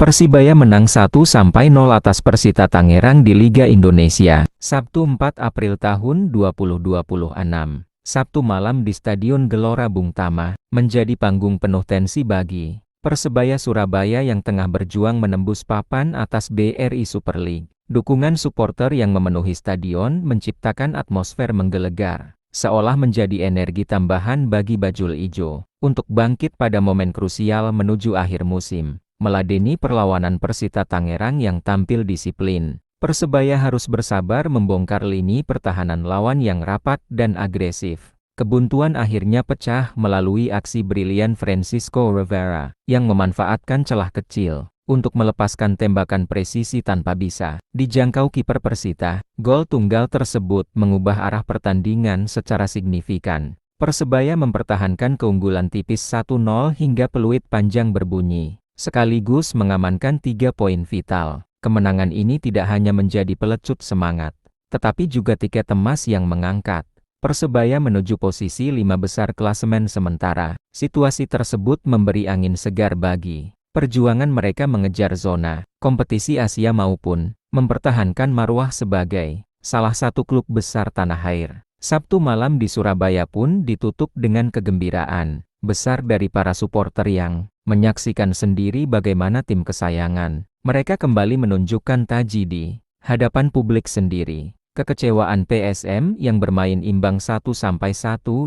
Persibaya menang 1-0 atas Persita Tangerang di Liga Indonesia, Sabtu 4 April tahun 2026. Sabtu malam di Stadion Gelora Bung Tama, menjadi panggung penuh tensi bagi Persebaya Surabaya yang tengah berjuang menembus papan atas BRI Super League. Dukungan supporter yang memenuhi stadion menciptakan atmosfer menggelegar, seolah menjadi energi tambahan bagi Bajul Ijo, untuk bangkit pada momen krusial menuju akhir musim. Meladeni perlawanan Persita Tangerang yang tampil disiplin, Persebaya harus bersabar membongkar lini pertahanan lawan yang rapat dan agresif. Kebuntuan akhirnya pecah melalui aksi brilian Francisco Rivera, yang memanfaatkan celah kecil untuk melepaskan tembakan presisi tanpa bisa dijangkau kiper Persita. Gol tunggal tersebut mengubah arah pertandingan secara signifikan. Persebaya mempertahankan keunggulan tipis 1-0 hingga peluit panjang berbunyi, sekaligus mengamankan 3 poin vital. Kemenangan ini tidak hanya menjadi pelecut semangat, tetapi juga tiket emas yang mengangkat Persebaya menuju posisi 5 besar klasemen sementara. Situasi tersebut memberi angin segar bagi perjuangan mereka mengejar zona kompetisi Asia maupun mempertahankan marwah sebagai salah satu klub besar tanah air. Sabtu malam di Surabaya pun ditutup dengan kegembiraan besar dari para supporter yang menyaksikan sendiri bagaimana tim kesayangan mereka kembali menunjukkan taji di hadapan publik sendiri. Kekecewaan PSM yang bermain imbang 1-1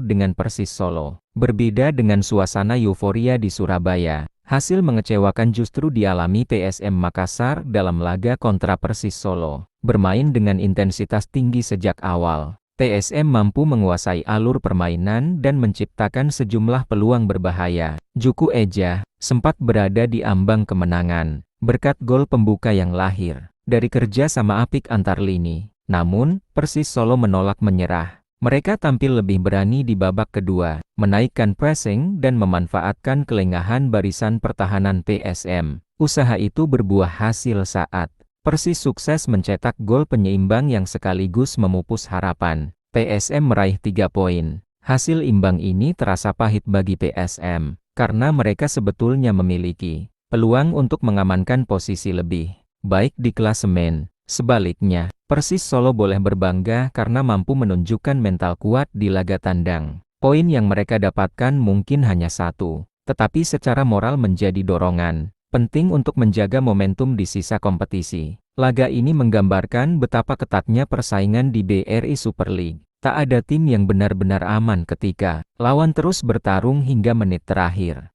dengan Persis Solo. Berbeda dengan suasana euforia di Surabaya, hasil mengecewakan justru dialami PSM Makassar dalam laga kontra Persis Solo. Bermain dengan intensitas tinggi sejak awal, PSM mampu menguasai alur permainan dan menciptakan sejumlah peluang berbahaya. Juku Eja sempat berada di ambang kemenangan berkat gol pembuka yang lahir dari kerja sama apik antar lini. Namun, Persis Solo menolak menyerah. Mereka tampil lebih berani di babak kedua, menaikkan pressing dan memanfaatkan kelengahan barisan pertahanan PSM. Usaha itu berbuah hasil saat Persis sukses mencetak gol penyeimbang yang sekaligus memupus harapan PSM meraih 3 poin. Hasil imbang ini terasa pahit bagi PSM, karena mereka sebetulnya memiliki peluang untuk mengamankan posisi lebih baik di klasemen. Sebaliknya, Persis Solo boleh berbangga karena mampu menunjukkan mental kuat di laga tandang. Poin yang mereka dapatkan mungkin hanya 1, tetapi secara moral menjadi dorongan penting untuk menjaga momentum di sisa kompetisi. Laga ini menggambarkan betapa ketatnya persaingan di BRI Super League. Tak ada tim yang benar-benar aman ketika lawan terus bertarung hingga menit terakhir.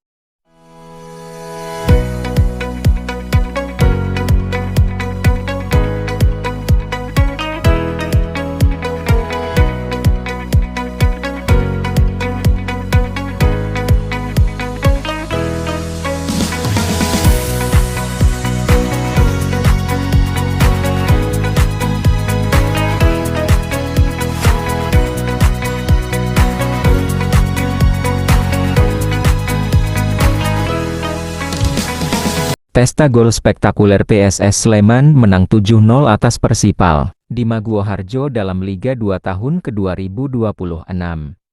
Pesta gol spektakuler PSS Sleman menang 7-0 atas Persipal di Maguwoharjo dalam Liga 2 tahun ke-2026.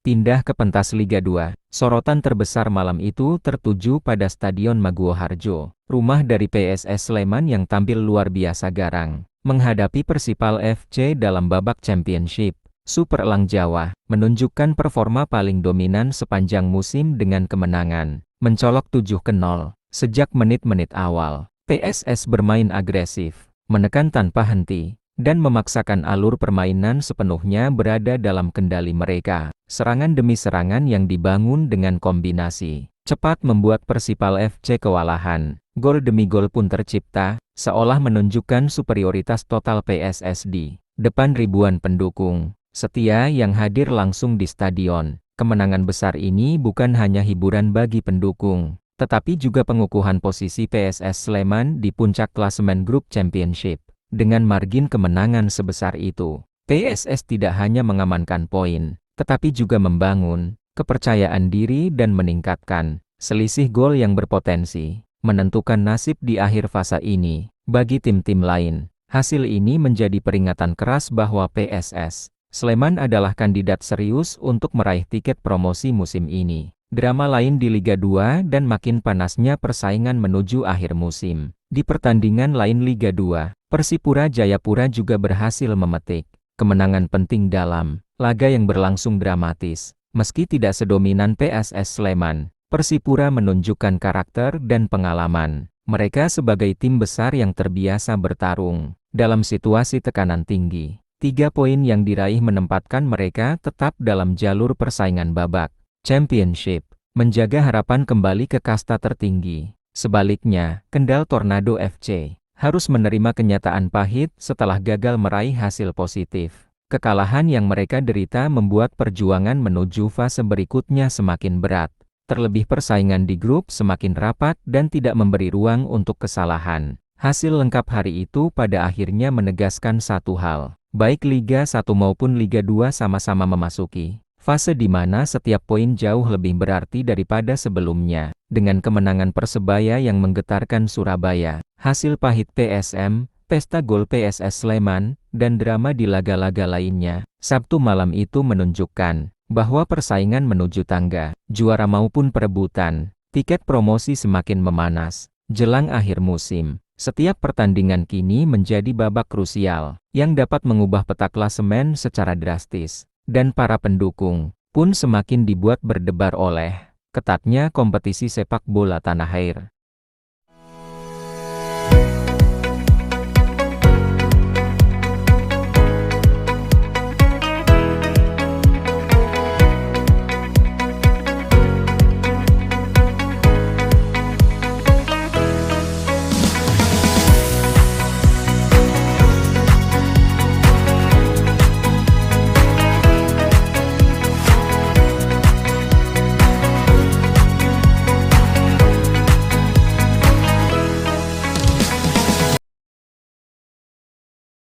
Pindah ke pentas Liga 2, sorotan terbesar malam itu tertuju pada Stadion Maguwoharjo, rumah dari PSS Sleman yang tampil luar biasa garang menghadapi Persipal FC dalam babak Championship Super Elang Jawa, menunjukkan performa paling dominan sepanjang musim dengan kemenangan mencolok 7-0. Sejak menit-menit awal, PSS bermain agresif, menekan tanpa henti, dan memaksakan alur permainan sepenuhnya berada dalam kendali mereka. Serangan demi serangan yang dibangun dengan kombinasi cepat membuat Persipal FC kewalahan. Gol demi gol pun tercipta, seolah menunjukkan superioritas total PSS di depan ribuan pendukung setia yang hadir langsung di stadion. Kemenangan besar ini bukan hanya hiburan bagi pendukung, tetapi juga pengukuhan posisi PSS Sleman di puncak klasemen grup Championship. Dengan margin kemenangan sebesar itu, PSS tidak hanya mengamankan poin, tetapi juga membangun kepercayaan diri dan meningkatkan selisih gol yang berpotensi menentukan nasib di akhir fase ini. Bagi tim-tim lain, hasil ini menjadi peringatan keras bahwa PSS Sleman adalah kandidat serius untuk meraih tiket promosi musim ini. Drama lain di Liga 2 dan makin panasnya persaingan menuju akhir musim. Di pertandingan lain Liga 2, Persipura Jayapura juga berhasil memetik kemenangan penting dalam laga yang berlangsung dramatis. Meski tidak sedominan PSS Sleman, Persipura menunjukkan karakter dan pengalaman. Mereka sebagai tim besar yang terbiasa bertarung dalam situasi tekanan tinggi. 3 poin yang diraih menempatkan mereka tetap dalam jalur persaingan babak Championship, menjaga harapan kembali ke kasta tertinggi. Sebaliknya, Kendal Tornado FC harus menerima kenyataan pahit setelah gagal meraih hasil positif. Kekalahan yang mereka derita membuat perjuangan menuju fase berikutnya semakin berat. Terlebih persaingan di grup semakin rapat dan tidak memberi ruang untuk kesalahan. Hasil lengkap hari itu pada akhirnya menegaskan satu hal. Baik Liga 1 maupun Liga 2 sama-sama memasuki fase di mana setiap poin jauh lebih berarti daripada sebelumnya. Dengan kemenangan Persebaya yang menggetarkan Surabaya, hasil pahit PSM, pesta gol PSS Sleman, dan drama di laga-laga lainnya, Sabtu malam itu menunjukkan bahwa persaingan menuju tangga juara maupun perebutan tiket promosi semakin memanas. Jelang akhir musim, setiap pertandingan kini menjadi babak krusial yang dapat mengubah peta klasemen secara drastis. Dan para pendukung pun semakin dibuat berdebar oleh ketatnya kompetisi sepak bola tanah air.